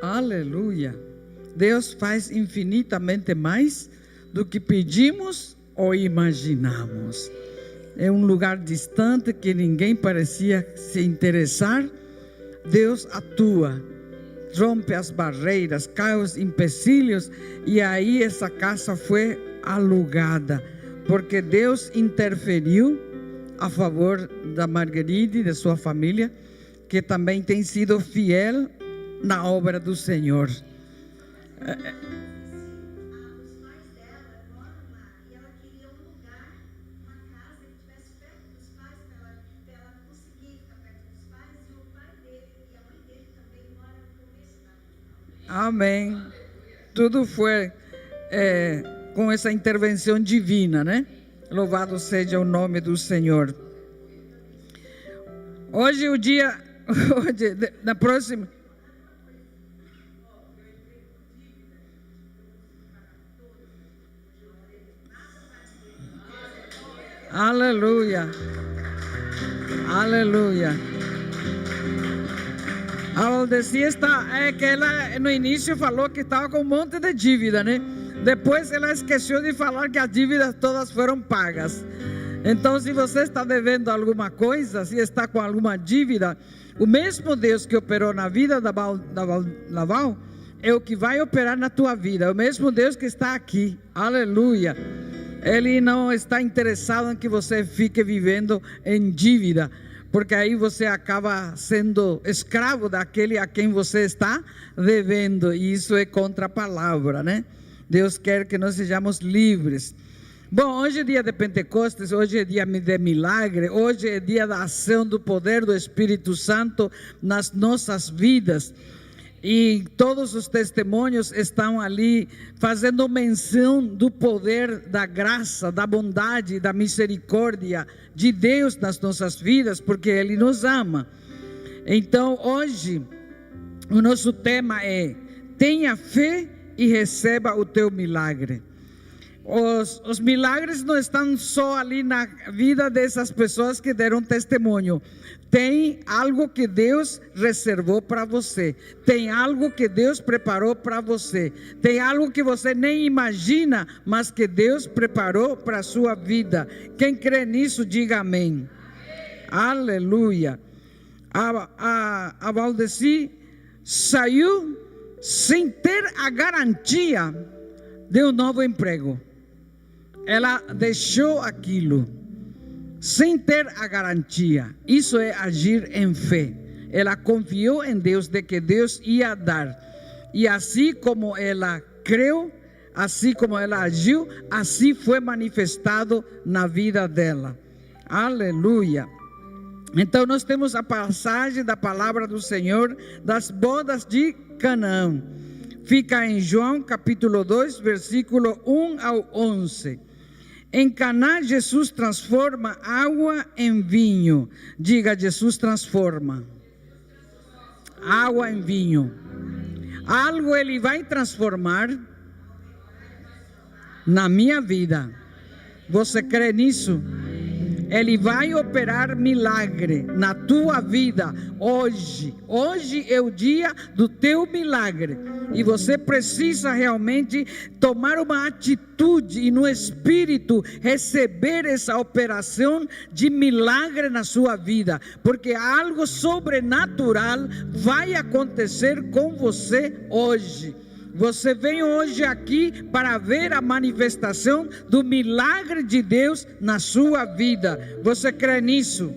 Aleluia. Deus faz infinitamente mais do que pedimos ou imaginamos. É um lugar distante que ninguém parecia se interessar. Deus atua, rompe as barreiras, cai os empecilhos, e aí essa casa foi alugada, porque Deus interferiu a favor da Marguerite e de sua família, que também tem sido fiel na obra do Senhor. Amém. Tudo foi com essa intervenção divina, né? Louvado seja o nome do Senhor. Hoje o dia, na próxima. Aleluia. Aleluia. A Valdeci que ela no início falou que estava com um monte de dívida, né? Depois ela esqueceu de falar que as dívidas todas foram pagas. Então, se você está devendo alguma coisa, se está com alguma dívida, o mesmo Deus que operou na vida da Val é o que vai operar na tua vida. O mesmo Deus que está aqui. Aleluia. Ele não está interessado em que você fique vivendo em dívida, porque aí você acaba sendo escravo daquele a quem você está devendo, e isso é contra a palavra, né? Deus quer que nós sejamos livres. Bom, hoje é dia de Pentecostes, hoje é dia de milagre, hoje é dia da ação do poder do Espírito Santo nas nossas vidas. E todos os testemunhos estão ali fazendo menção do poder, da graça, da bondade, da misericórdia de Deus nas nossas vidas, porque Ele nos ama. Então, hoje, o nosso tema é: tenha fé e receba o teu milagre. Os milagres não estão só ali na vida dessas pessoas que deram testemunho. Tem algo que Deus reservou para você. Tem algo que Deus preparou para você. Tem algo que você nem imagina, mas que Deus preparou para a sua vida. Quem crê nisso, diga amém. Aleluia. A Valdeci saiu sem ter a garantia de um novo emprego. Ela deixou aquilo sem ter a garantia. Isso é agir em fé. Ela confiou em Deus de que Deus ia dar. E assim como ela creu, assim como ela agiu, assim foi manifestado na vida dela. Aleluia. Então nós temos a passagem da palavra do Senhor das bodas de Canaã. Fica em João capítulo 2, versículo 1 ao 11. Em Caná, Jesus transforma água em vinho. Diga: Jesus transforma água em vinho. Algo Ele vai transformar na minha vida. Você crê nisso? Ele vai operar milagre na tua vida hoje. Hoje é o dia do teu milagre. E você precisa realmente tomar uma atitude e no Espírito receber essa operação de milagre na sua vida. Porque algo sobrenatural vai acontecer com você hoje. Você vem hoje aqui para ver a manifestação do milagre de Deus na sua vida. Você crê nisso?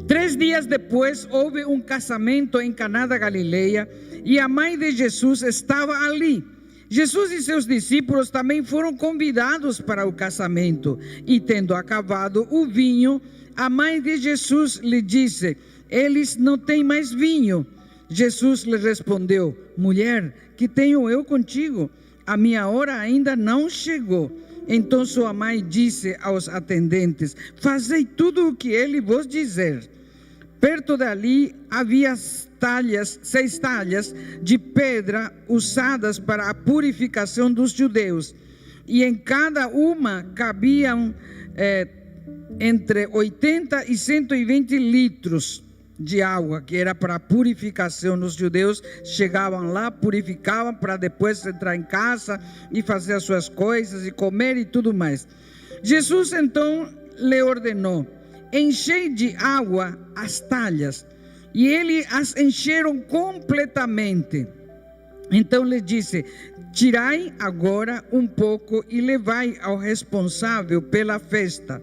3 dias depois, houve um casamento em Caná da Galileia e a mãe de Jesus estava ali. Jesus e seus discípulos também foram convidados para o casamento. E tendo acabado o vinho, a mãe de Jesus lhe disse: eles não têm mais vinho. Jesus lhe respondeu: mulher, que tenho eu contigo? A minha hora ainda não chegou. Então sua mãe disse aos atendentes: fazei tudo o que ele vos dizer. Perto dali havia 6 talhas de pedra usadas para a purificação dos judeus, e em cada uma cabiam entre 80 e 120 litros. de água, que era para purificação. Os judeus chegavam lá, purificavam para depois entrar em casa e fazer as suas coisas e comer e tudo mais. Jesus então lhe ordenou: enchei de água as talhas. E eles as encheram completamente. Então lhe disse: tirai agora um pouco e levai ao responsável pela festa.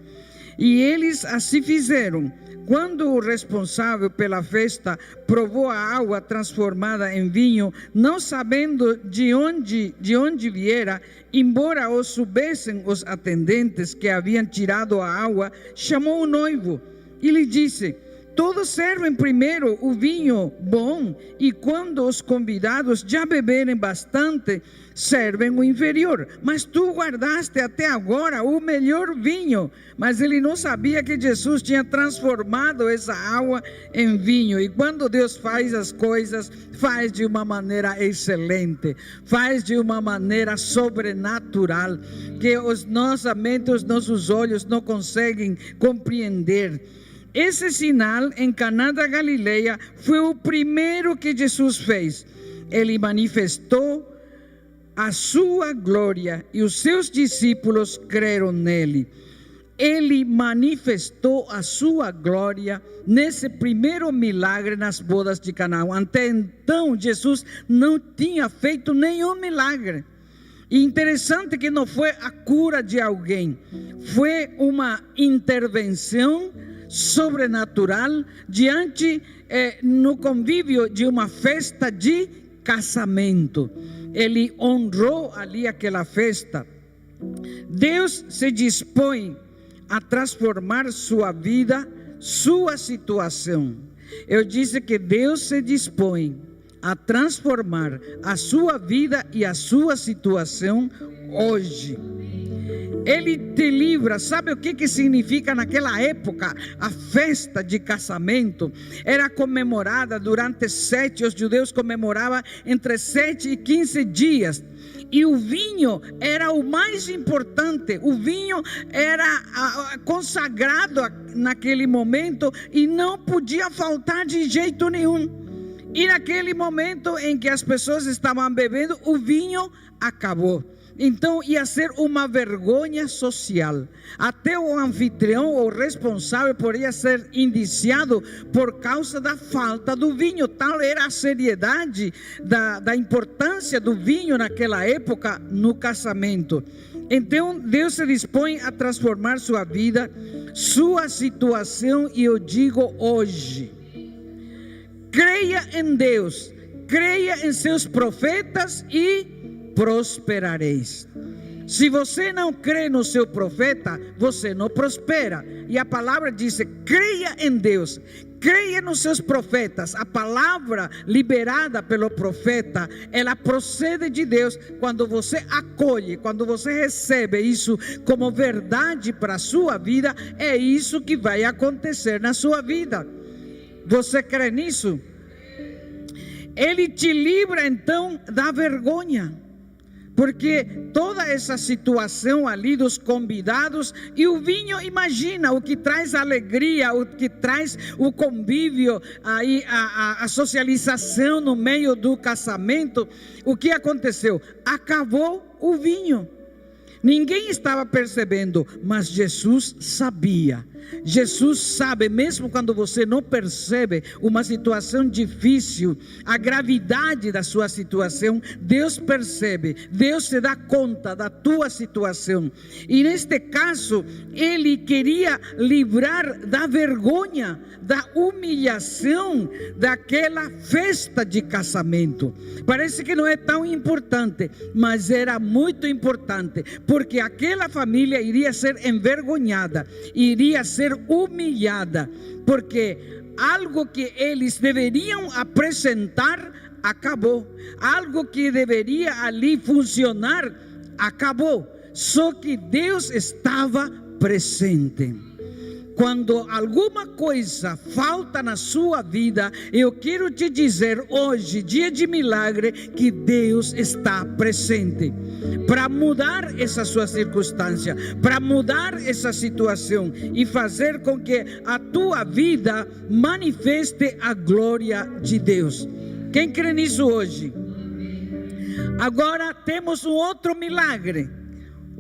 E eles assim fizeram. Quando o responsável pela festa provou a água transformada em vinho, não sabendo de onde viera, embora o soubessem os atendentes que haviam tirado a água, chamou o noivo e lhe disse: todos servem primeiro o vinho bom, e quando os convidados já beberem bastante, servem o inferior. Mas tu guardaste até agora o melhor vinho. Mas ele não sabia que Jesus tinha transformado essa água em vinho. E quando Deus faz as coisas, faz de uma maneira excelente, faz de uma maneira sobrenatural, que nossa mente, os nossos olhos não conseguem compreender. Esse sinal em Caná da Galileia foi o primeiro que Jesus fez. Ele manifestou a sua glória e os seus discípulos creram nele. Ele manifestou a sua glória nesse primeiro milagre nas bodas de Caná. Até então, Jesus não tinha feito nenhum milagre. E interessante que não foi a cura de alguém, foi uma intervenção sobrenatural diante no convívio de uma festa de casamento. Ele honrou ali aquela festa. Deus se dispõe a transformar sua vida, sua situação. Eu disse que Deus se dispõe a transformar a sua vida e a sua situação hoje. Ele te livra. Sabe o que significa naquela época? A festa de casamento era comemorada durante os judeus comemoravam entre 7 e 15 dias. E o vinho era o mais importante. O vinho era consagrado naquele momento e não podia faltar de jeito nenhum. E naquele momento em que as pessoas estavam bebendo, o vinho acabou. Então ia ser uma vergonha social. Até o anfitrião ou responsável poderia ser indiciado por causa da falta do vinho. Tal era a seriedade da importância do vinho naquela época no casamento. Então Deus se dispõe a transformar sua vida, sua situação, e eu digo hoje: creia em Deus, creia em seus profetas e prosperareis. Se você não crê no seu profeta, você não prospera. E a palavra diz: creia em Deus, creia nos seus profetas. A palavra liberada pelo profeta, ela procede de Deus. Quando você acolhe, quando você recebe isso como verdade para a sua vida, é isso que vai acontecer na sua vida. Você crê nisso? Ele te livra então da vergonha. Porque toda essa situação ali dos convidados e o vinho, imagina, o que traz alegria, o que traz o convívio, aí a socialização no meio do casamento. O que aconteceu? Acabou o vinho. Ninguém estava percebendo, mas Jesus sabia. Jesus sabe, mesmo quando você não percebe uma situação difícil, a gravidade da sua situação, Deus percebe, Deus se dá conta da tua situação. E neste caso, Ele queria livrar da vergonha, da humilhação daquela festa de casamento. Parece que não é tão importante, mas era muito importante, porque aquela família iria ser envergonhada, iria ser humilhada, porque algo que eles deveriam apresentar acabou, algo que deveria ali funcionar acabou. Só que Deus estava presente. quando alguma coisa falta na sua vida, eu quero te dizer hoje, dia de milagre, que Deus está presente para mudar essa sua circunstância, para mudar essa situação e fazer com que a tua vida manifeste a glória de Deus. Quem crê nisso hoje? Agora temos um outro milagre.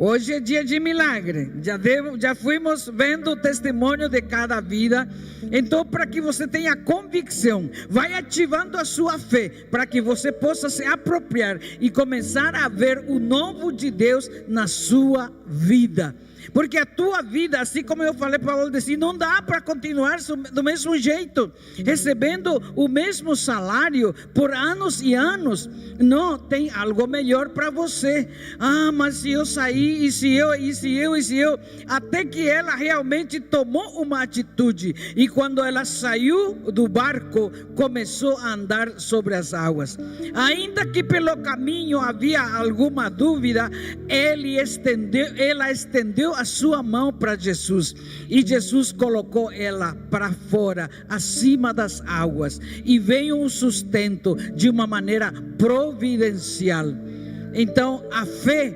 Hoje é dia de milagre. Já fomos vendo o testemunho de cada vida. Então, para que você tenha convicção, vai ativando a sua fé, para que você possa se apropriar e começar a ver o novo de Deus na sua vida. Porque a tua vida, assim como eu falei para Paulo, não dá para continuar do mesmo jeito, recebendo o mesmo salário por anos e anos. Não, tem algo melhor para você. Mas se eu sair, e se eu, até que ela realmente tomou uma atitude, e quando ela saiu do barco, começou a andar sobre as águas. Ainda que pelo caminho havia alguma dúvida, ela estendeu a sua mão para Jesus, e Jesus colocou ela para fora, acima das águas, e veio um sustento de uma maneira providencial. Então a fé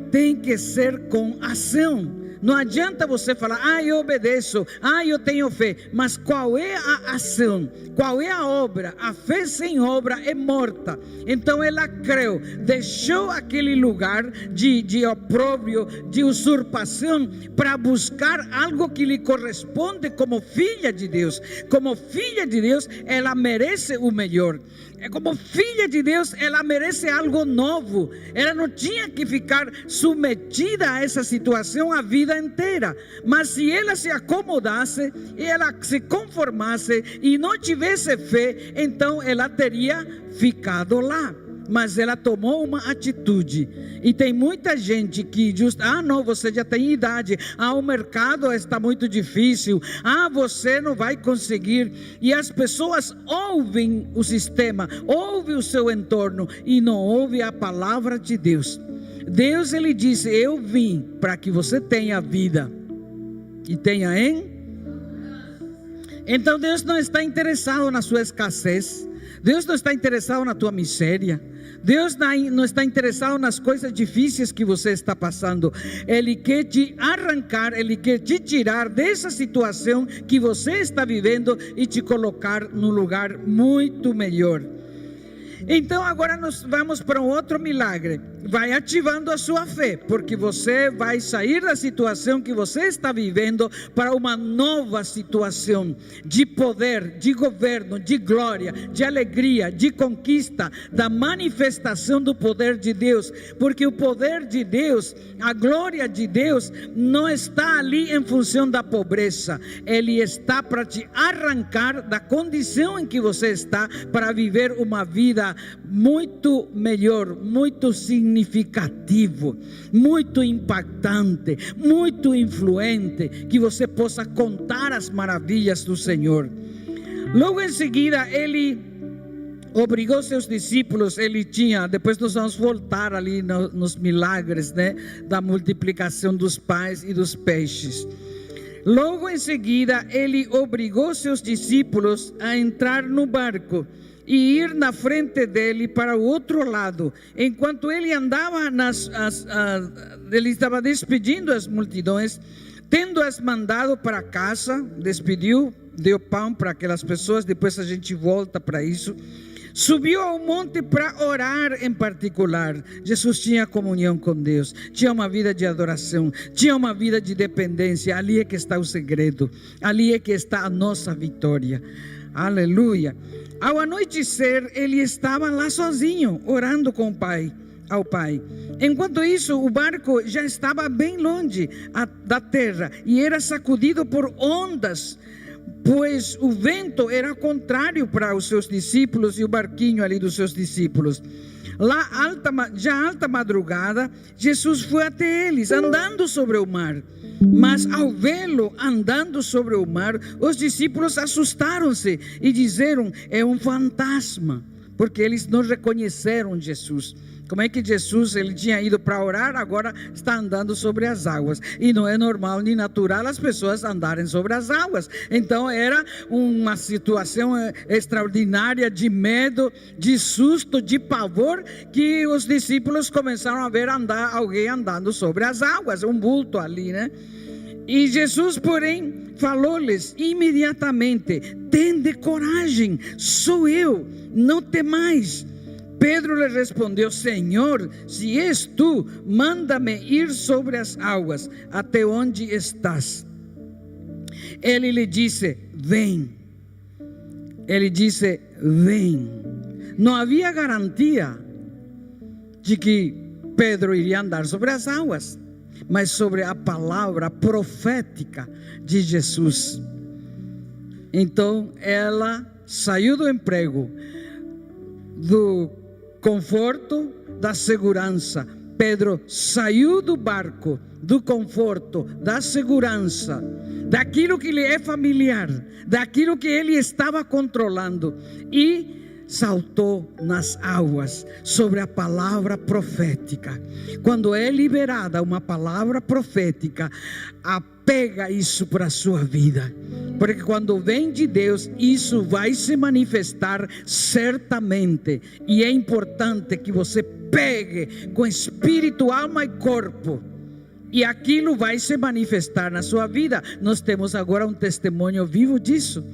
tem que ser com ação. Não adianta você falar, eu obedeço, eu tenho fé. Mas qual é a ação? Qual é a obra? A fé sem obra é morta. Então ela creu, deixou aquele lugar de opróbrio, de usurpação, para buscar algo que lhe corresponde como filha de Deus. Como filha de Deus, ela merece o melhor. Como filha de Deus, ela merece algo novo. Ela não tinha que ficar submetida a essa situação a vida inteira. Mas se ela se acomodasse, e ela se conformasse e não tivesse fé, então ela teria ficado lá. Mas ela tomou uma atitude. E tem muita gente que não, você já tem idade, o mercado está muito difícil, você não vai conseguir. E as pessoas ouvem o sistema, ouvem o seu entorno e não ouvem a palavra de Deus. Deus, ele disse, eu vim para que você tenha vida e tenha Então Deus não está interessado na sua escassez. Deus não está interessado na tua miséria. Deus não está interessado nas coisas difíceis que você está passando. Ele quer te arrancar, Ele quer te tirar dessa situação que você está vivendo e te colocar num lugar muito melhor. Então agora nós vamos para um outro milagre. Vai ativando a sua fé, porque você vai sair da situação que você está vivendo para uma nova situação de poder, de governo, de glória, de alegria, de conquista, da manifestação do poder de Deus. Porque o poder de Deus, a glória de Deus, não está ali em função da pobreza. Ele está para te arrancar da condição em que você está, para viver uma vida muito melhor, muito significativo, muito impactante, muito influente, que você possa contar as maravilhas do Senhor. Logo em seguida, ele obrigou seus discípulos. Ele tinha, depois nós vamos voltar ali nos milagres, da multiplicação dos pães e dos peixes. Logo em seguida, ele obrigou seus discípulos a entrar no barco e ir na frente dele para o outro lado. Enquanto ele andava, ele estava despedindo as multidões, tendo-as mandado para casa, despediu, deu pão para aquelas pessoas. Depois a gente volta para isso. Subiu ao monte para orar em particular. Jesus tinha comunhão com Deus, tinha uma vida de adoração, tinha uma vida de dependência. Ali é que está o segredo, ali é que está a nossa vitória. Aleluia. Ao anoitecer, ele estava lá sozinho, orando com o Pai, ao Pai. Enquanto isso, o barco já estava bem longe da terra e era sacudido por ondas, pois o vento era contrário para os seus discípulos e o barquinho ali dos seus discípulos. Lá, alta madrugada, Jesus foi até eles, andando sobre o mar. Mas ao vê-lo andando sobre o mar, os discípulos assustaram-se e disseram: é um fantasma, porque eles não reconheceram Jesus. Como é que Jesus, ele tinha ido para orar, agora está andando sobre as águas? E não é normal nem natural as pessoas andarem sobre as águas. Então era uma situação extraordinária de medo, de susto, de pavor, que os discípulos começaram a ver alguém andando sobre as águas, um vulto ali, né? E Jesus, porém, falou-lhes imediatamente: tende coragem, sou eu, não temais. Pedro lhe respondeu: Senhor, se és tu, manda-me ir sobre as águas, até onde estás? Ele lhe disse: vem. Ele disse: vem. Não havia garantia de que Pedro iria andar sobre as águas, mas sobre a palavra profética de Jesus. Então ela saiu do emprego, do conforto, da segurança. Pedro saiu do barco, do conforto, da segurança, daquilo que lhe é familiar, daquilo que ele estava controlando, e saltou nas águas sobre a palavra profética. Quando é liberada uma palavra profética, apega isso para a sua vida, porque quando vem de Deus, isso vai se manifestar certamente. E é importante que você pegue com espírito, alma e corpo, e aquilo vai se manifestar na sua vida. Nós temos agora um testemunho vivo disso.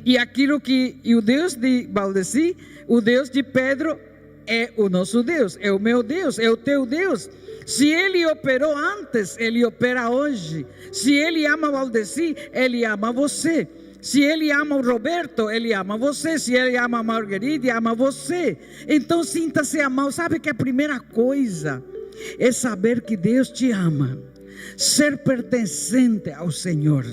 E aquilo que o Deus de Valdeci, o Deus de Pedro, é o nosso Deus, é o meu Deus, é o teu Deus. Se ele operou antes, ele opera hoje. Se ele ama Valdeci, ele ama você. Se ele ama o Roberto, ele ama você. Se ele ama a Marguerite, ama você. Então sinta-se amado. Sabe que a primeira coisa é saber que Deus te ama, ser pertencente ao Senhor.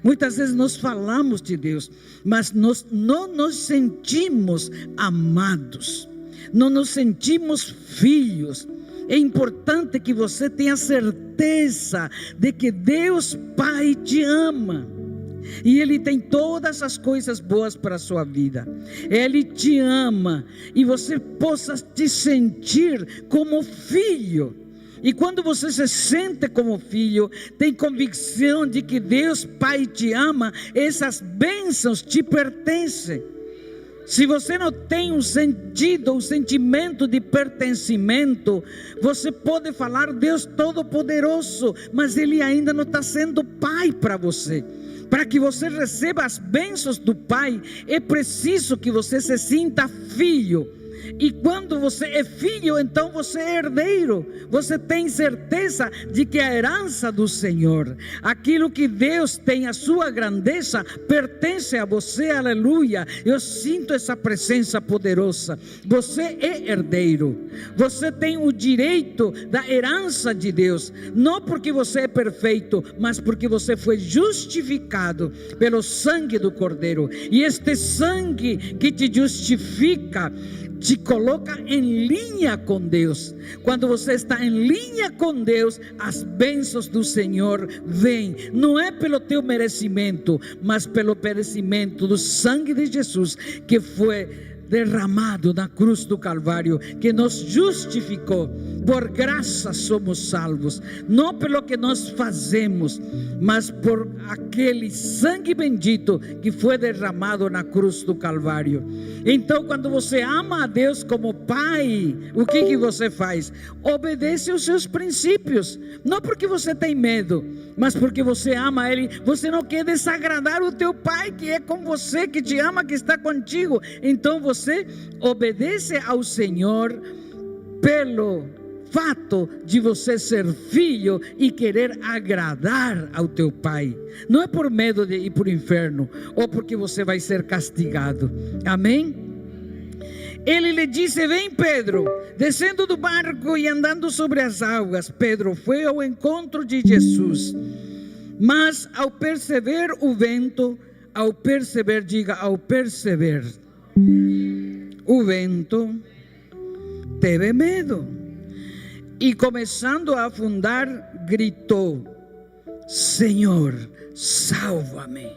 Muitas vezes nós falamos de Deus, mas nós não nos sentimos amados, não nos sentimos filhos. É importante que você tenha certeza de que Deus Pai te ama, e Ele tem todas as coisas boas para a sua vida. Ele te ama, e você possa te sentir como filho. E quando você se sente como filho, tem convicção de que Deus Pai te ama, essas bênçãos te pertencem. Se você não tem um sentimento de pertencimento, você pode falar Deus Todo-Poderoso, mas Ele ainda não está sendo Pai para você. Para que você receba as bênçãos do Pai, é preciso que você se sinta filho. E quando você é filho, então você é herdeiro. Você tem certeza de que a herança do Senhor, aquilo que Deus tem, a sua grandeza, pertence a você. Aleluia. Eu sinto essa presença poderosa. Você é herdeiro. Você tem o direito da herança de Deus. Não porque você é perfeito, mas porque você foi justificado pelo sangue do Cordeiro. E este sangue que te justifica te coloca em linha com Deus. Quando você está em linha com Deus, as bênçãos do Senhor vêm. Não é pelo teu merecimento, mas pelo merecimento do sangue de Jesus, que foi derramado na cruz do Calvário, que nos justificou. Por graça somos salvos, não pelo que nós fazemos, mas por aquele sangue bendito que foi derramado na cruz do Calvário. Então, quando você ama a Deus como Pai, o que você faz? Obedece aos seus princípios, não porque você tem medo, mas porque você ama Ele. Você não quer desagradar o teu Pai, que é com você, que te ama, que está contigo. Então você obedece ao Senhor pelo fato de você ser filho e querer agradar ao teu Pai. Não é por medo de ir para o inferno, ou porque você vai ser castigado. Amém? Ele lhe disse: vem, Pedro. Descendo do barco e andando sobre as águas, Pedro foi ao encontro de Jesus. Mas ao perceber o vento, o vento, teve medo, e começando a afundar, gritou: Senhor, salva-me.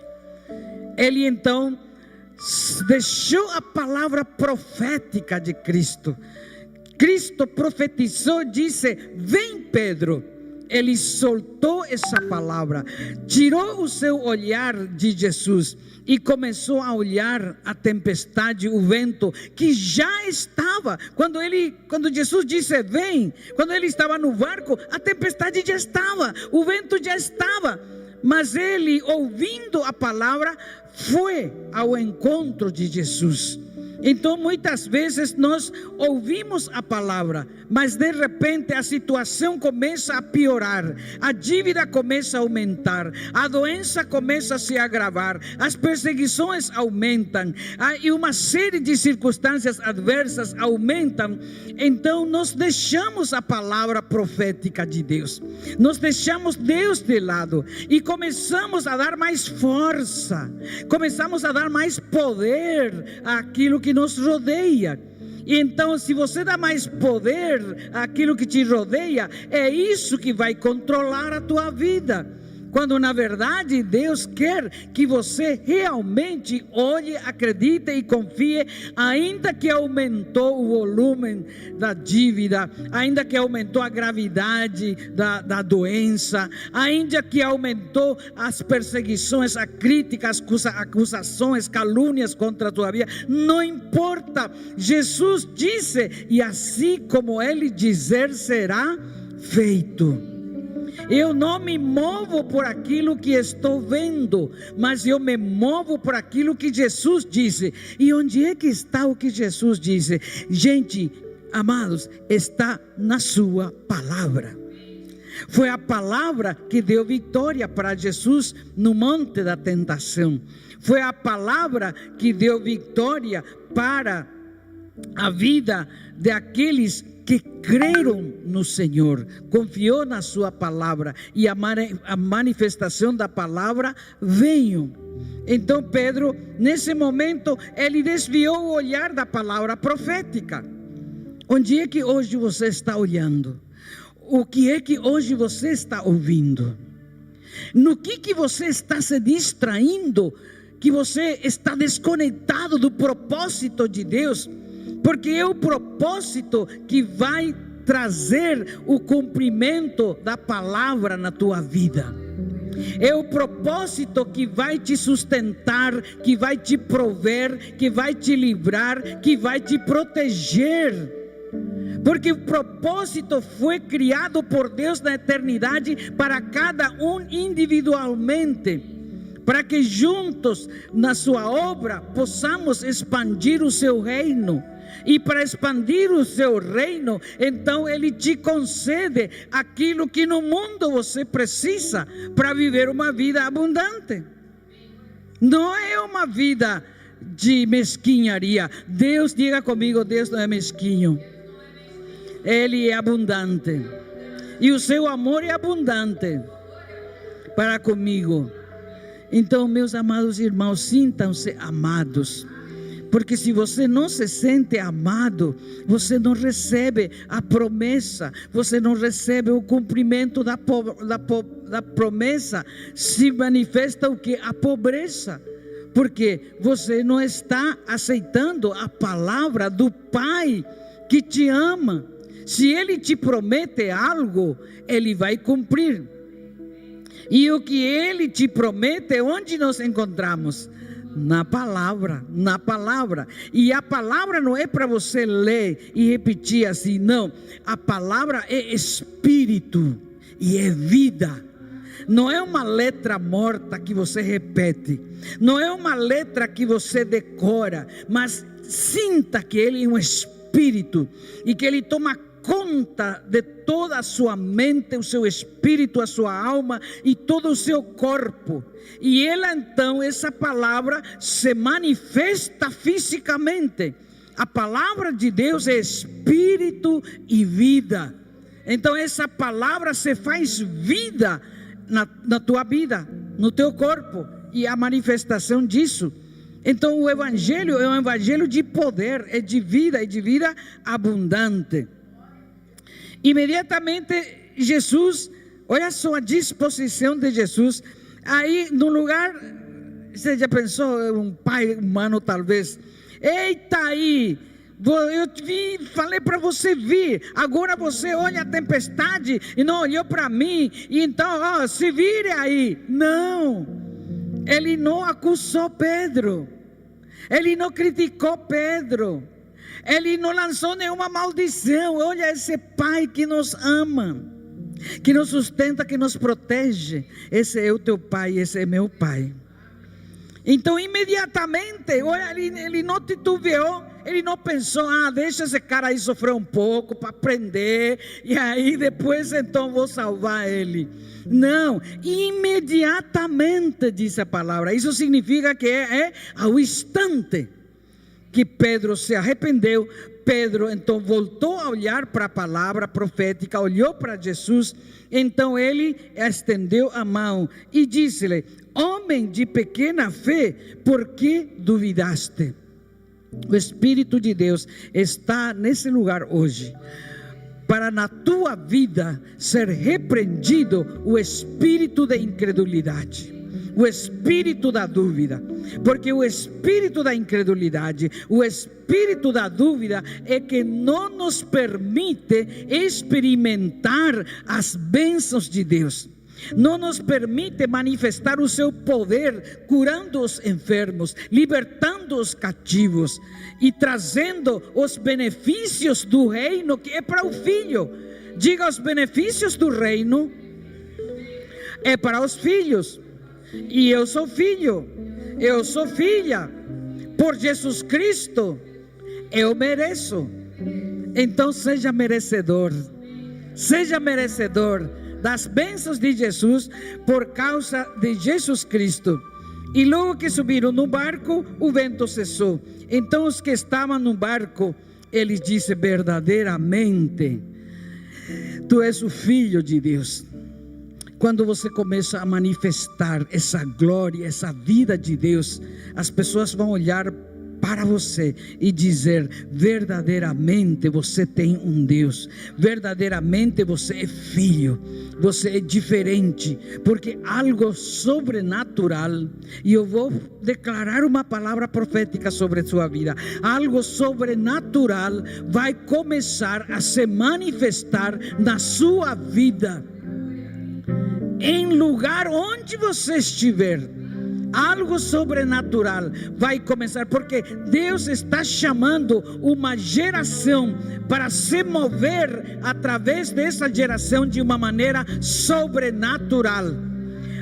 Ele então deixou a palavra profética de Cristo, Cristo profetizou, disse: vem Pedro. Ele soltou essa palavra, tirou o seu olhar de Jesus e começou a olhar a tempestade, o vento que já estava. Quando Jesus disse vem, quando ele estava no barco, a tempestade já estava, o vento já estava. Mas ele, ouvindo a palavra, foi ao encontro de Jesus. Então muitas vezes nós ouvimos a palavra, mas de repente a situação começa a piorar, a dívida começa a aumentar, a doença começa a se agravar, as perseguições aumentam, e uma série de circunstâncias adversas aumentam. Então nós deixamos a palavra profética de Deus, nós deixamos Deus de lado e começamos a dar mais força, começamos a dar mais poder àquilo que nos rodeia. E então, se você dá mais poder àquilo que te rodeia, é isso que vai controlar a tua vida. Quando na verdade Deus quer que você realmente olhe, acredite e confie, ainda que aumentou o volume da dívida, ainda que aumentou a gravidade da doença, ainda que aumentou as perseguições, a crítica, as acusações, calúnias contra a tua vida, não importa. Jesus disse, e assim como Ele dizer, será feito. Eu não me movo por aquilo que estou vendo, mas eu me movo por aquilo que Jesus disse. E onde é que está o que Jesus disse? Gente, amados, está na sua palavra. Foi a palavra que deu vitória para Jesus no monte da tentação. Foi a palavra que deu vitória para a vida de aqueles que creram no Senhor, confiou na sua palavra, e a manifestação da palavra veio. Então Pedro, nesse momento, ele desviou o olhar da palavra profética. Onde é que hoje você está olhando? O que é que hoje você está ouvindo? No que você está se distraindo, que você está desconectado do propósito de Deus? Porque é o propósito que vai trazer o cumprimento da palavra na tua vida. É o propósito que vai te sustentar, que vai te prover, que vai te livrar, que vai te proteger. Porque o propósito foi criado por Deus na eternidade para cada um individualmente, para que juntos na sua obra possamos expandir o seu reino. E para expandir o seu reino, então Ele te concede aquilo que no mundo você precisa para viver uma vida abundante. Não é uma vida de mesquinharia. Deus, diga comigo, Deus não é mesquinho. Ele é abundante. E o seu amor é abundante para comigo. Então, meus amados irmãos, sintam-se amados. Porque se você não se sente amado, você não recebe a promessa, você não recebe o cumprimento da promessa. Se manifesta o que? A pobreza. Porque você não está aceitando a palavra do Pai que te ama. Se Ele te promete algo, Ele vai cumprir. E o que Ele te promete, onde nós encontramos? Na palavra, na palavra. E a palavra não é para você ler e repetir assim, não. A palavra é espírito e é vida. Não é uma letra morta que você repete, não é uma letra que você decora, mas sinta que Ele é um espírito e que Ele toma conta de toda a sua mente, o seu espírito, a sua alma e todo o seu corpo. E ela então, essa palavra se manifesta fisicamente. A palavra de Deus é espírito e vida. Então essa palavra se faz vida na tua vida, no teu corpo, e a manifestação disso. Então o evangelho é um evangelho de poder, é de vida abundante. Imediatamente Jesus, olha só a disposição de Jesus. Aí no lugar, você já pensou, um pai humano talvez, eita aí, falei para você vir. Agora você olha a tempestade e não olhou para mim. E então, se vire aí. Não, ele não acusou Pedro. Ele não criticou Pedro. Ele não lançou nenhuma maldição. Olha esse pai que nos ama, que nos sustenta, que nos protege. Esse é o teu pai, esse é meu pai. Então imediatamente, olha, ele não titubeou. Ele não pensou, deixa esse cara aí sofrer um pouco para aprender, e aí depois então vou salvar ele. Não, imediatamente, diz a palavra. Isso significa que é ao instante que Pedro se arrependeu. Pedro então voltou a olhar para a palavra profética, olhou para Jesus. Então ele estendeu a mão e disse-lhe: homem de pequena fé, por que duvidaste? O Espírito de Deus está nesse lugar hoje, para na tua vida ser repreendido o espírito de incredulidade, o espírito da dúvida, porque o espírito da incredulidade, o espírito da dúvida é que não nos permite experimentar as bênçãos de Deus. Não nos permite manifestar o seu poder, curando os enfermos, libertando os cativos e trazendo os benefícios do reino que é para o filho. Diga, os benefícios do reino é para os filhos. E eu sou filho, eu sou filha. Por Jesus Cristo eu mereço. Então seja merecedor das bênçãos de Jesus, por causa de Jesus Cristo. E logo que subiram no barco, o vento cessou. Então os que estavam no barco, eles disseram: verdadeiramente tu és o Filho de Deus. Quando você começa a manifestar essa glória, essa vida de Deus, as pessoas vão olhar para você e dizer: verdadeiramente você tem um Deus, verdadeiramente você é filho, você é diferente, porque algo sobrenatural, e eu vou declarar uma palavra profética sobre a sua vida, algo sobrenatural vai começar a se manifestar na sua vida, em lugar onde você estiver. Algo sobrenatural vai começar, porque Deus está chamando uma geração para se mover através dessa geração de uma maneira sobrenatural.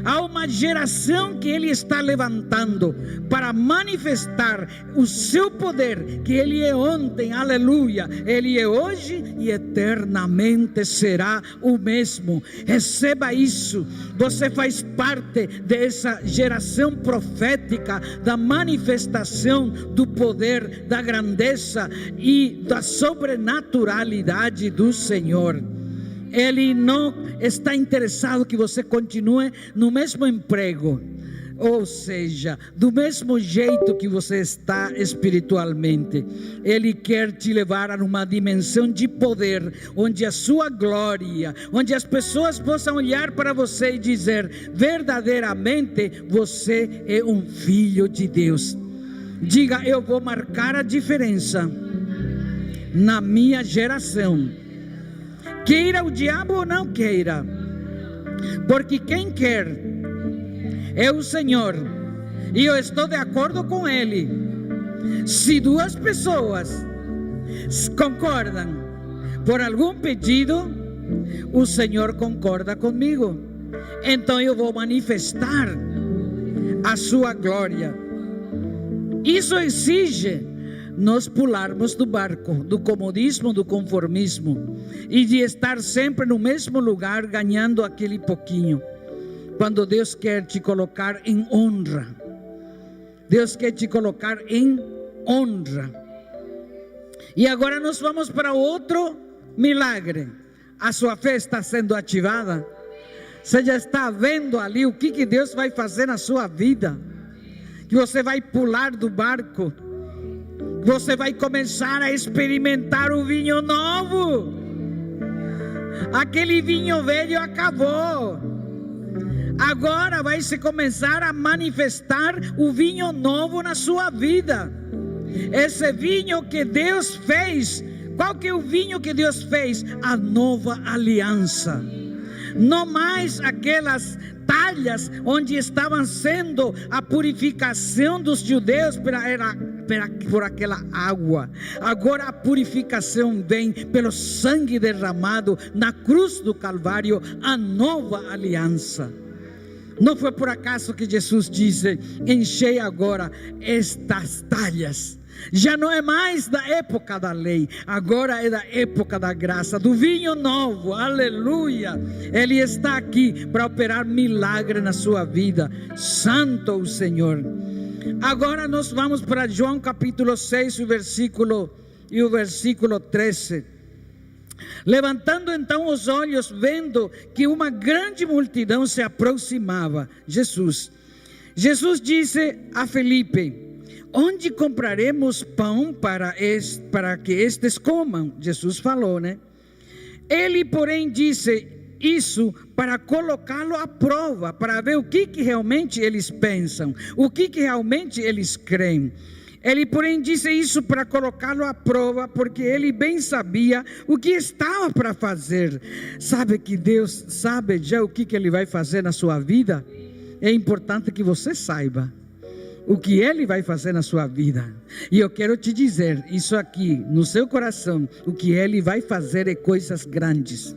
Há uma geração que Ele está levantando para manifestar o seu poder, que Ele é ontem, aleluia, Ele é hoje e eternamente será o mesmo. Receba isso. Você faz parte dessa geração profética, da manifestação do poder, da grandeza e da sobrenaturalidade do Senhor. Ele não está interessado que você continue no mesmo emprego, ou seja, do mesmo jeito que você está espiritualmente. Ele quer te levar a uma dimensão de poder, onde a sua glória, onde as pessoas possam olhar para você e dizer: verdadeiramente você é um filho de Deus. Diga: eu vou marcar a diferença na minha geração. Queira o diabo ou não queira, porque quem quer é o Senhor, e eu estou de acordo com Ele. Se duas pessoas concordam por algum pedido, o Senhor concorda comigo. Então eu vou manifestar a sua glória. Isso exige nós pularmos do barco, do comodismo, do conformismo, e de estar sempre no mesmo lugar, ganhando aquele pouquinho. Quando Deus quer te colocar em honra, Deus quer te colocar em honra. E agora nós vamos para outro milagre. A sua fé está sendo ativada. Você já está vendo ali o que Deus vai fazer na sua vida, que você vai pular do barco. Você vai começar a experimentar o vinho novo. Aquele vinho velho acabou. Agora vai se começar a manifestar o vinho novo na sua vida. Esse vinho que Deus fez. Qual que é o vinho que Deus fez? A nova aliança. Não mais aquelas talhas onde estavam sendo a purificação dos judeus por aquela água. Agora a purificação vem pelo sangue derramado na cruz do Calvário, a nova aliança. Não foi por acaso que Jesus disse: enchei agora estas talhas. Já não é mais da época da lei, agora é da época da graça, do vinho novo, aleluia. Ele está aqui para operar milagre na sua vida. Santo o Senhor. Agora nós vamos para João capítulo 6, o versículo 13. Levantando então os olhos, vendo que uma grande multidão se aproximava, Jesus disse a Felipe: onde compraremos pão para que estes comam? Jesus falou, né? Ele, porém, disse isso para colocá-lo à prova, para ver o que realmente eles pensam, o que realmente eles creem. Ele, porém, disse isso para colocá-lo à prova, porque ele bem sabia o que estava para fazer. Sabe que Deus sabe já o que ele vai fazer na sua vida? É importante que você saiba o que Ele vai fazer na sua vida. E eu quero te dizer isso aqui no seu coração: o que Ele vai fazer é coisas grandes,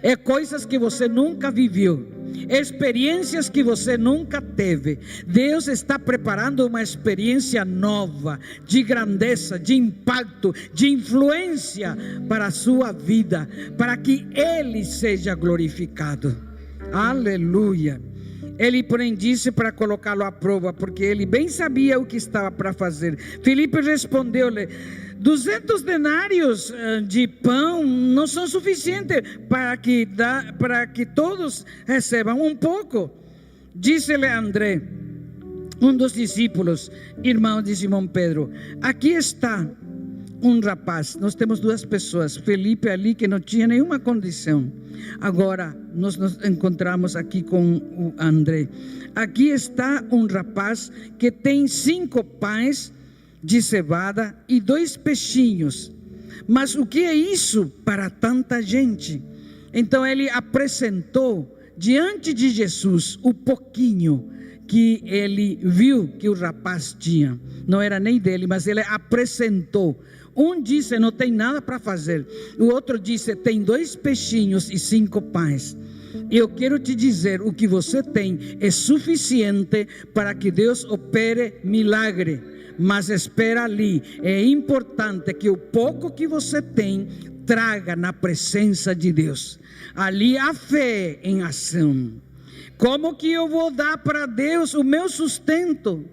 é coisas que você nunca viveu, experiências que você nunca teve. Deus está preparando uma experiência nova, de grandeza, de impacto, de influência para a sua vida, para que Ele seja glorificado. Aleluia. Ele, porém, disse para colocá-lo à prova, porque ele bem sabia o que estava para fazer. Filipe respondeu-lhe: 200 denários de pão não são suficientes para que todos recebam um pouco. Disse-lhe André, um dos discípulos, irmão de Simão Pedro: aqui está um rapaz. Nós temos duas pessoas, Felipe ali, que não tinha nenhuma condição. Agora nós nos encontramos aqui com o André. Aqui está um rapaz que tem 5 pães de cevada e 2 peixinhos. Mas o que é isso para tanta gente? Então ele apresentou diante de Jesus o pouquinho que ele viu que o rapaz tinha. Não era nem dele, mas ele apresentou. Um disse: não tem nada para fazer. O outro disse: tem 2 peixinhos e 5 pães. Eu quero te dizer, o que você tem é suficiente para que Deus opere milagre. Mas espera ali, é importante que o pouco que você tem traga na presença de Deus. Ali há fé em ação. Como que eu vou dar para Deus o meu sustento?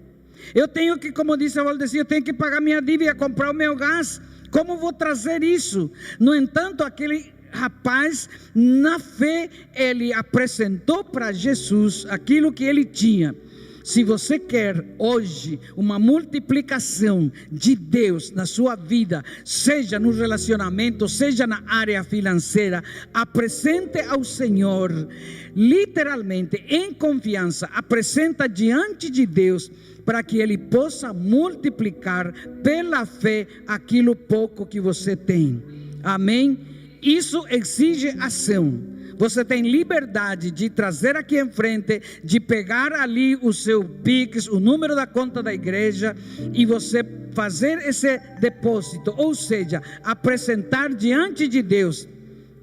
Eu tenho que, como disse a Valdeci, eu tenho que pagar minha dívida, comprar o meu gás. Como vou trazer isso? No entanto, aquele rapaz, na fé, ele apresentou para Jesus aquilo que ele tinha. Se você quer hoje uma multiplicação de Deus na sua vida, seja no relacionamento, seja na área financeira, apresente ao Senhor, literalmente, em confiança, apresenta diante de Deus, para que Ele possa multiplicar pela fé aquilo pouco que você tem. Amém? Isso exige ação. Você tem liberdade de trazer aqui em frente, de pegar ali o seu Pix, o número da conta da igreja, e você fazer esse depósito, ou seja, apresentar diante de Deus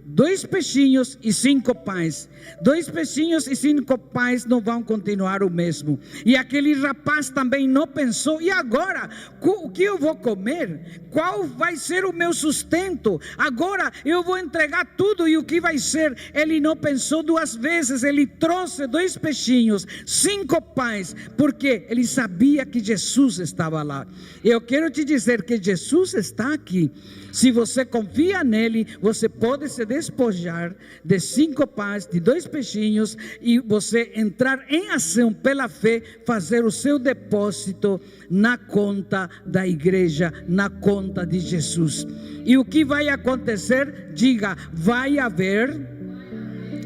2 peixinhos e 5 pães. 2 peixinhos e 5 pães não vão continuar o mesmo. E aquele rapaz também não pensou: e agora? O que eu vou comer? Qual vai ser o meu sustento? Agora eu vou entregar tudo, e o que vai ser? Ele não pensou 2 vezes. Ele trouxe 2 peixinhos, 5 pães, porque ele sabia que Jesus estava lá. Eu quero te dizer que Jesus está aqui. Se você confia nele, você pode se despojar de 5 pães, de 2 peixinhos, e você entrar em ação pela fé, fazer o seu depósito na conta da igreja, na conta de Jesus. E o que vai acontecer? Diga: vai haver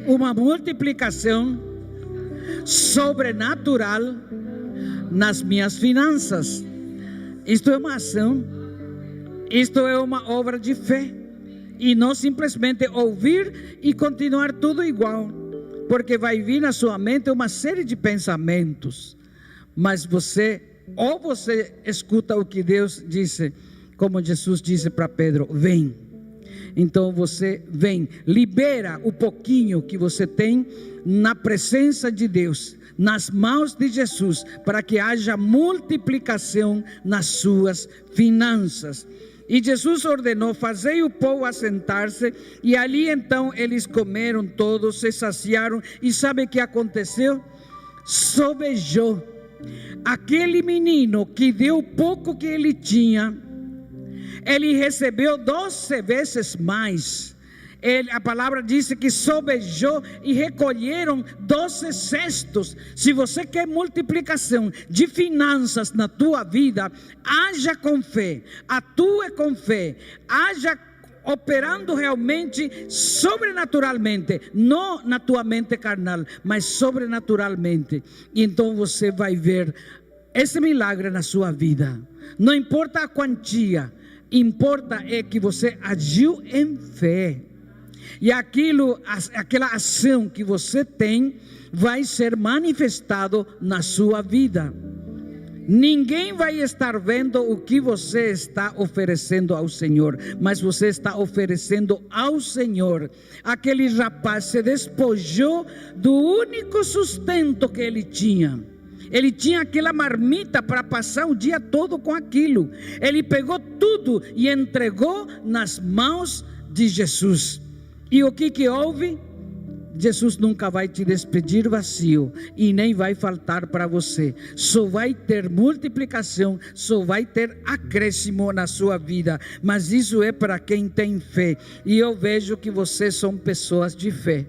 uma multiplicação sobrenatural nas minhas finanças. Isto é uma ação. Isto é uma obra de fé. E não simplesmente ouvir e continuar tudo igual. Porque vai vir na sua mente uma série de pensamentos. Mas você escuta o que Deus disse, como Jesus disse para Pedro: vem. Então você vem, libera o pouquinho que você tem na presença de Deus, nas mãos de Jesus, para que haja multiplicação nas suas finanças. E Jesus ordenou: fazei o povo assentar-se. E ali então eles comeram todos, se saciaram. E sabe o que aconteceu? Sobejou. Aquele menino que deu o pouco que ele tinha, ele recebeu 12 vezes mais. A palavra diz que sobejou e recolheram 12 cestos. Se você quer multiplicação de finanças na tua vida, haja com fé, atue com fé, haja operando realmente sobrenaturalmente, não na tua mente carnal, mas sobrenaturalmente. E então você vai ver esse milagre na sua vida. Não importa a quantia, importa é que você agiu em fé. E aquela ação que você tem vai ser manifestado na sua vida. Ninguém vai estar vendo o que você está oferecendo ao Senhor, mas você está oferecendo ao Senhor. Aquele rapaz se despojou do único sustento que ele tinha. Ele tinha aquela marmita para passar o dia todo com aquilo. Ele pegou tudo e entregou nas mãos de Jesus. E o que houve? Jesus nunca vai te despedir vazio e nem vai faltar para você. Só vai ter multiplicação, só vai ter acréscimo na sua vida. Mas isso é para quem tem fé. E eu vejo que vocês são pessoas de fé,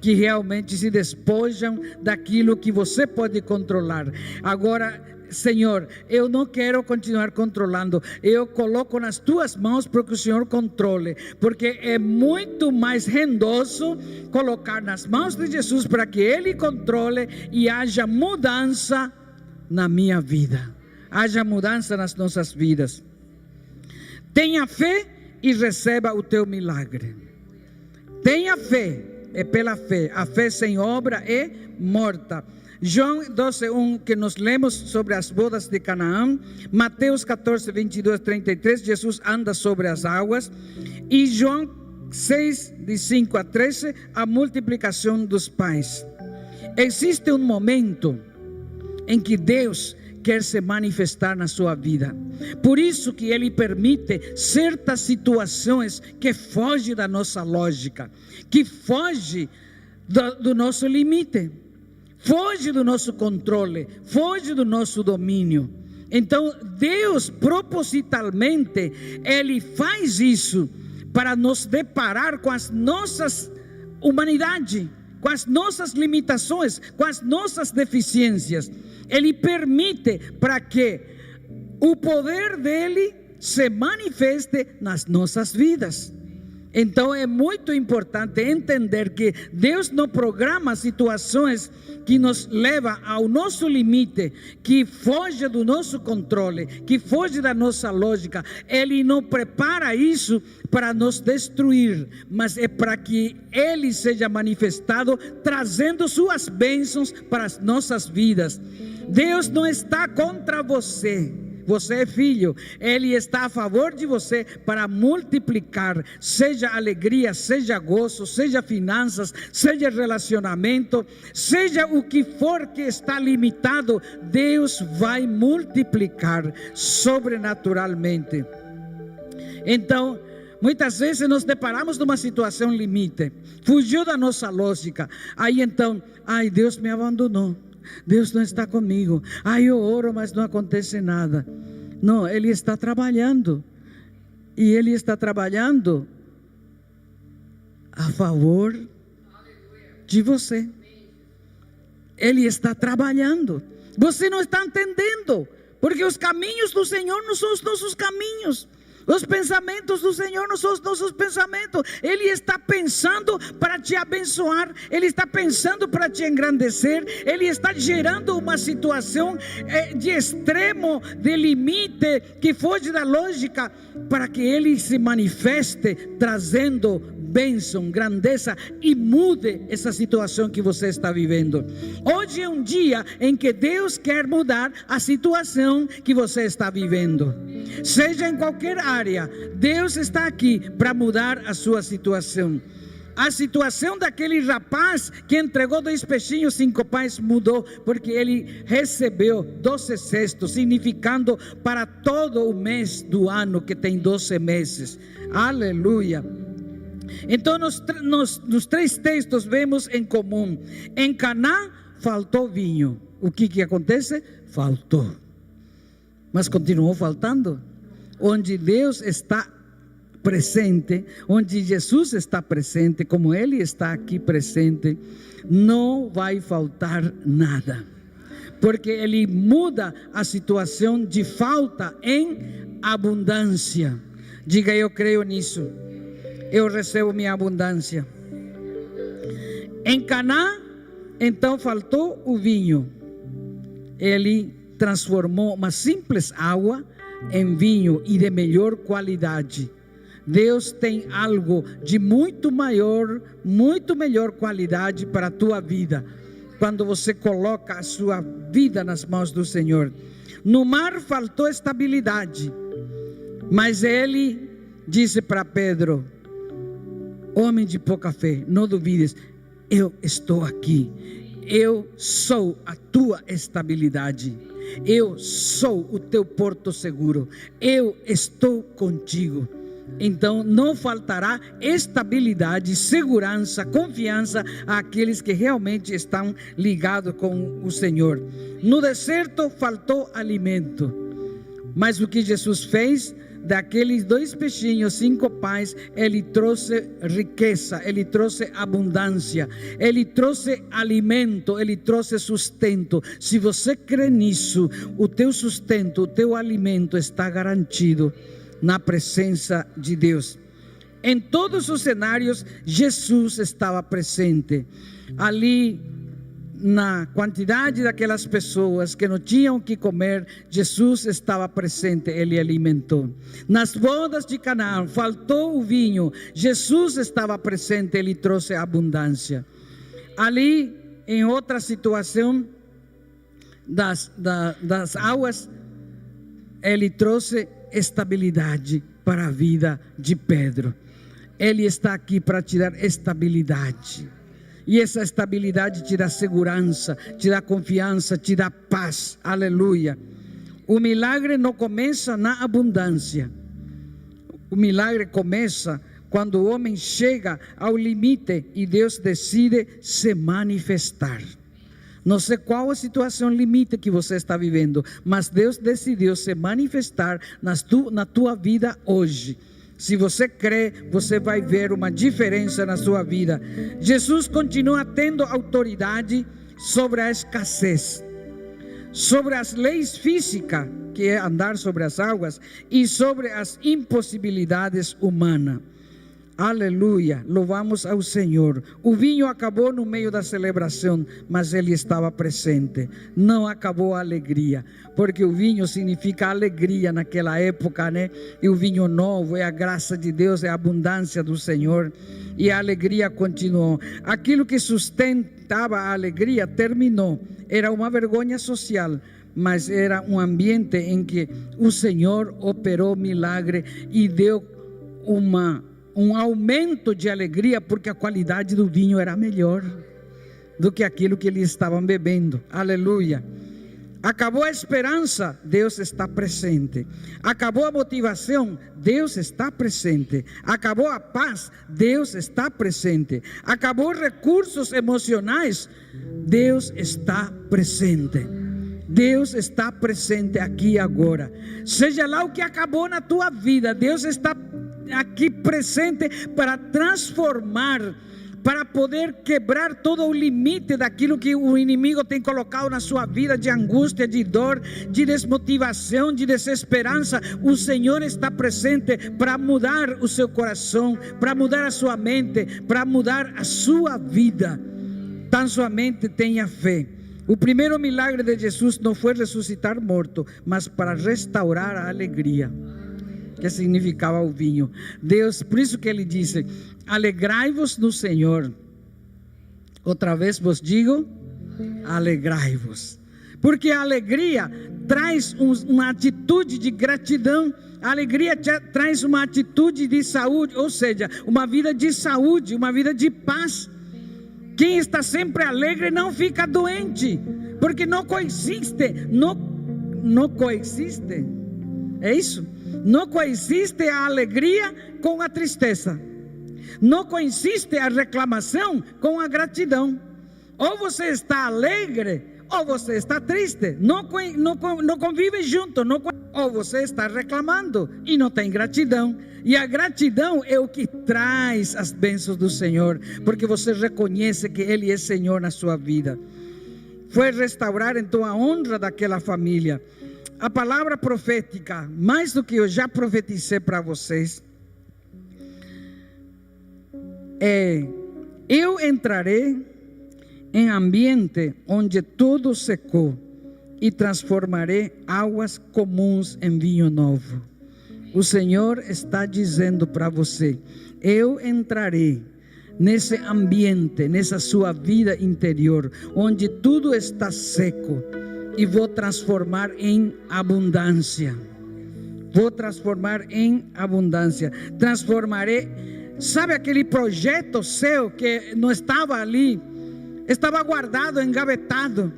que realmente se despojam daquilo que você pode controlar. Agora, Senhor, eu não quero continuar controlando. Eu coloco nas tuas mãos para que o Senhor controle, porque é muito mais rendoso colocar nas mãos de Jesus para que Ele controle e haja mudança na minha vida, haja mudança nas nossas vidas. Tenha fé e receba o teu milagre. Tenha fé, é pela fé. A fé sem obra é morta. João 12:1, que nós lemos sobre as bodas de Canaã. Mateus 14, 22, 33, Jesus anda sobre as águas. E João 6, de 5 a 13, a multiplicação dos pães. Existe um momento em que Deus quer se manifestar na sua vida. Por isso que Ele permite certas situações que fogem da nossa lógica, que fogem do nosso limite, foge do nosso controle, foge do nosso domínio. Então Deus propositalmente Ele faz isso para nos deparar com as nossas humanidade, com as nossas limitações, com as nossas deficiências. Ele permite para que o poder dele se manifeste nas nossas vidas. Então é muito importante entender que Deus não programa situações que nos levam ao nosso limite, que foge do nosso controle, que foge da nossa lógica. Ele não prepara isso para nos destruir, mas é para que Ele seja manifestado, trazendo suas bênçãos para as nossas vidas. Deus não está contra você. Você é filho, Ele está a favor de você para multiplicar, seja alegria, seja gozo, seja finanças, seja relacionamento, seja o que for que está limitado, Deus vai multiplicar sobrenaturalmente. Então, muitas vezes nos deparamos numa situação limite, fugiu da nossa lógica, aí então, Deus me abandonou. Deus não está comigo. Eu oro, mas não acontece nada. Não, Ele está trabalhando. E Ele está trabalhando a favor de você. Ele está trabalhando. Você não está entendendo, porque os caminhos do Senhor não são os nossos caminhos. Os pensamentos do Senhor não são os nossos pensamentos. Ele está pensando para te abençoar. Ele está pensando para te engrandecer. Ele está gerando uma situação de extremo, de limite, que foge da lógica, para que Ele se manifeste, trazendo bênção, grandeza, e mude essa situação que você está vivendo. Hoje é um dia em que Deus quer mudar a situação que você está vivendo. Seja em qualquer área, Deus está aqui para mudar a sua situação. A situação daquele rapaz que entregou 2 peixinhos, 5 pães mudou, porque ele recebeu 12 cestos, significando para todo o mês do ano, que tem 12 meses. Aleluia. Então nos 3 textos vemos em comum. Em Caná faltou vinho. O que acontece? Faltou. Mas continuou faltando. Onde Deus está presente, onde Jesus está presente, como Ele está aqui presente, não vai faltar nada, porque Ele muda a situação de falta em abundância. Diga: eu creio nisso, eu recebo minha abundância. Em Caná, então, faltou o vinho. Ele transformou uma simples água em vinho e de melhor qualidade. Deus tem algo de muito melhor qualidade para a tua vida, quando você coloca a sua vida nas mãos do Senhor. No mar faltou estabilidade, mas Ele disse para Pedro: homem de pouca fé, não duvides, eu estou aqui, eu sou a tua estabilidade, eu sou o teu porto seguro, eu estou contigo. Então não faltará estabilidade, segurança, confiança àqueles que realmente estão ligados com o Senhor. No deserto faltou alimento, mas o que Jesus fez? Daqueles 2 peixinhos, 5 pães, Ele trouxe riqueza, Ele trouxe abundância, Ele trouxe alimento, Ele trouxe sustento. Se você crê nisso, o teu sustento, o teu alimento está garantido na presença de Deus. Em todos os cenários, Jesus estava presente. Ali, na quantidade daquelas pessoas que não tinham que comer, Jesus estava presente, Ele alimentou. Nas bodas de Canaã, faltou o vinho, Jesus estava presente, Ele trouxe abundância. Ali, em outra situação das águas, Ele trouxe estabilidade para a vida de Pedro. Ele está aqui para te dar estabilidade. E essa estabilidade te dá segurança, te dá confiança, te dá paz. Aleluia. O milagre não começa na abundância. O milagre começa quando o homem chega ao limite e Deus decide se manifestar. Não sei qual a situação limite que você está vivendo, mas Deus decidiu se manifestar na tua vida hoje. Se você crê, você vai ver uma diferença na sua vida. Jesus continua tendo autoridade sobre a escassez, sobre as leis físicas, que é andar sobre as águas, e sobre as impossibilidades humanas. Aleluia, louvamos ao Senhor. O vinho acabou no meio da celebração, mas Ele estava presente. Não acabou a alegria, porque o vinho significa alegria naquela época, né? E o vinho novo é a graça de Deus, é a abundância do Senhor. E a alegria continuou. Aquilo que sustentava a alegria terminou. Era uma vergonha social, mas era um ambiente em que o Senhor operou milagre e deu um aumento de alegria, porque a qualidade do vinho era melhor do que aquilo que eles estavam bebendo. Aleluia. Acabou a esperança, Deus está presente. Acabou a motivação, Deus está presente. Acabou a paz, Deus está presente. Acabou os recursos emocionais, Deus está presente. Deus está presente aqui e agora. Seja lá o que acabou na tua vida, Deus está aqui presente para transformar, para poder quebrar todo o limite daquilo que o inimigo tem colocado na sua vida, de angústia, de dor, de desmotivação, de desesperança. O Senhor está presente para mudar o seu coração, para mudar a sua mente, para mudar a sua vida. Tão somente tenha fé. O primeiro milagre de Jesus não foi ressuscitar morto, mas para restaurar a alegria, que significava o vinho. Deus, por isso que ele disse: alegrai-vos no Senhor. Outra vez vos digo, alegrai-vos. Porque a alegria traz uma atitude de gratidão. A alegria traz uma atitude de saúde, ou seja, uma vida de saúde, uma vida de paz. Quem está sempre alegre não fica doente, porque não coexiste, não coexiste, é isso? Não coexiste a alegria com a tristeza, não coexiste a reclamação com a gratidão. Ou você está alegre, ou você está triste, não convive junto, ou você está reclamando e não tem gratidão. E a gratidão é o que traz as bênçãos do Senhor, porque você reconhece que Ele é Senhor na sua vida. Foi restaurar então a honra daquela família. A palavra profética, mais do que eu já profetizei para vocês, eu entrarei em ambiente onde tudo secou e transformarei águas comuns em vinho novo. O Senhor está dizendo para você: eu entrarei nesse ambiente, nessa sua vida interior, onde tudo está seco, e vou transformar em abundância. Vou transformar em abundância. Transformarei. Sabe aquele projeto seu que não estava ali, estava guardado, engavetado?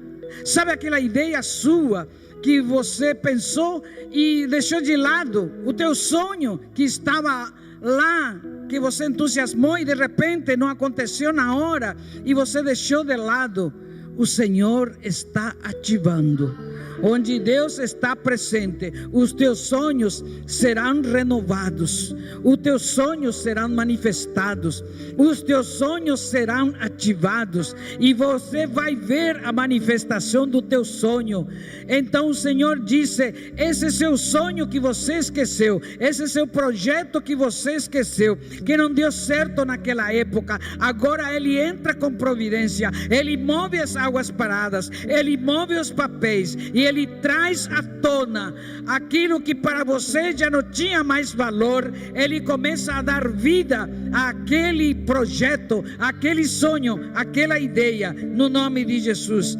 Sabe aquela ideia sua que você pensou e deixou de lado? O teu sonho que estava lá, que você entusiasmou e de repente não aconteceu na hora e você deixou de lado. O Senhor está ativando. Onde Deus está presente, os teus sonhos serão renovados, os teus sonhos serão manifestados, os teus sonhos serão ativados, e você vai ver a manifestação do teu sonho. Então o Senhor disse: esse seu sonho que você esqueceu, esse seu projeto que você esqueceu, que não deu certo naquela época, agora Ele entra com providência, Ele move as águas paradas, Ele move os papéis, e Ele traz à tona aquilo que para você já não tinha mais valor. Ele começa a dar vida àquele projeto, àquele sonho, àquela ideia, no nome de Jesus.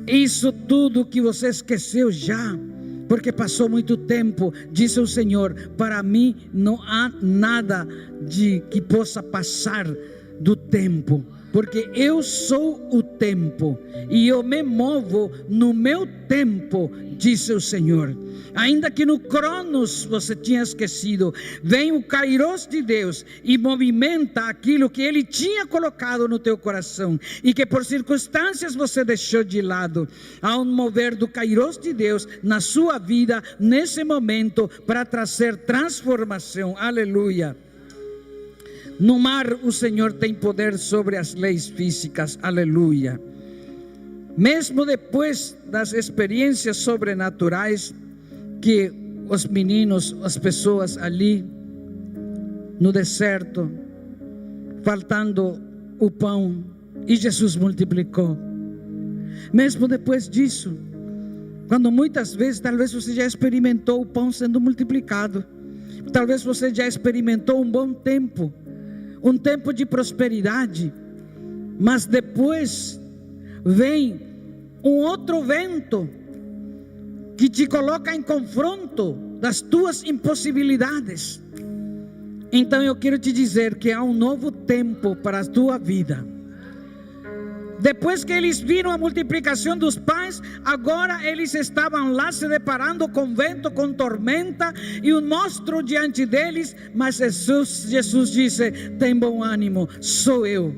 Isso tudo que você esqueceu já, porque passou muito tempo, disse o Senhor: para mim não há nada que possa passar do tempo, porque eu sou o tempo e eu me movo no meu tempo, disse o Senhor. Ainda que no Cronos você tinha esquecido, vem o Kairos de Deus e movimenta aquilo que Ele tinha colocado no teu coração e que por circunstâncias você deixou de lado. Há um mover do Kairos de Deus na sua vida nesse momento para trazer transformação. Aleluia. No mar o Senhor tem poder sobre as leis físicas, aleluia. Mesmo depois das experiências sobrenaturais que os meninos, as pessoas ali no deserto, faltando o pão, e Jesus multiplicou. Mesmo depois disso, quando muitas vezes, talvez você já experimentou o pão sendo multiplicado, talvez você já experimentou um bom tempo, um tempo de prosperidade, mas depois vem um outro vento que te coloca em confronto das tuas impossibilidades. Então eu quero te dizer que há um novo tempo para a tua vida. Depois que eles viram a multiplicação dos pães, agora eles estavam lá se deparando com vento, com tormenta e um monstro diante deles. Mas Jesus disse: tem bom ânimo, sou eu.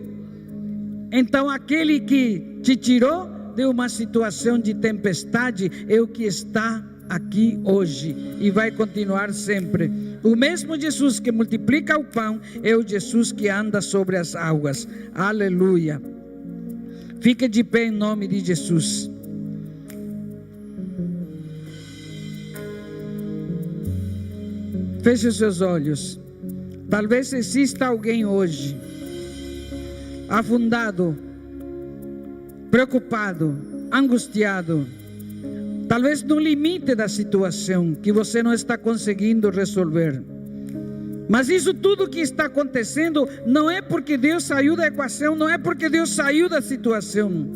Então aquele que te tirou de uma situação de tempestade é o que está aqui hoje e vai continuar sempre. O mesmo Jesus que multiplica o pão é o Jesus que anda sobre as águas. Aleluia. Fique de pé em nome de Jesus. Feche os seus olhos. Talvez exista alguém hoje afundado, preocupado, angustiado, talvez no limite da situação que você não está conseguindo resolver. Mas isso tudo que está acontecendo não é porque Deus saiu da equação, não é porque Deus saiu da situação.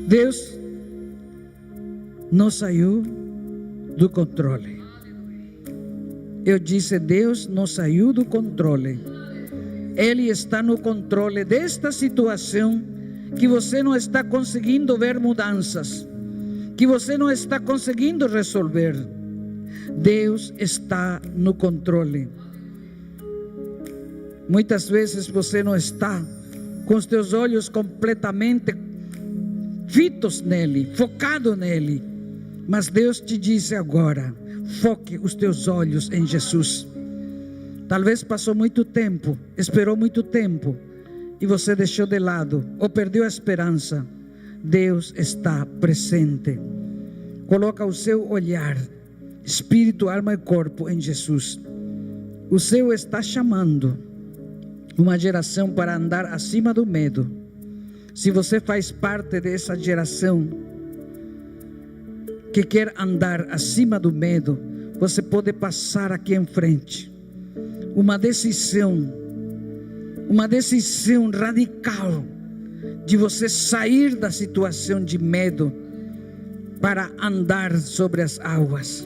Deus não saiu do controle. Eu disse, Deus não saiu do controle. Ele está no controle desta situação que você não está conseguindo ver mudanças, que você não está conseguindo resolver. Deus está no controle. Muitas vezes você não está com os teus olhos completamente fitos nele, focado nele, mas Deus te disse agora, foque os teus olhos em Jesus. Talvez passou muito tempo, esperou muito tempo e você deixou de lado ou perdeu a esperança. Deus está presente. Coloca o seu olhar, espírito, alma e corpo em Jesus. O céu está chamando uma geração para andar acima do medo. Se você faz parte dessa geração que quer andar acima do medo, você pode passar aqui em frente. Uma decisão radical de você sair da situação de medo para andar sobre as águas.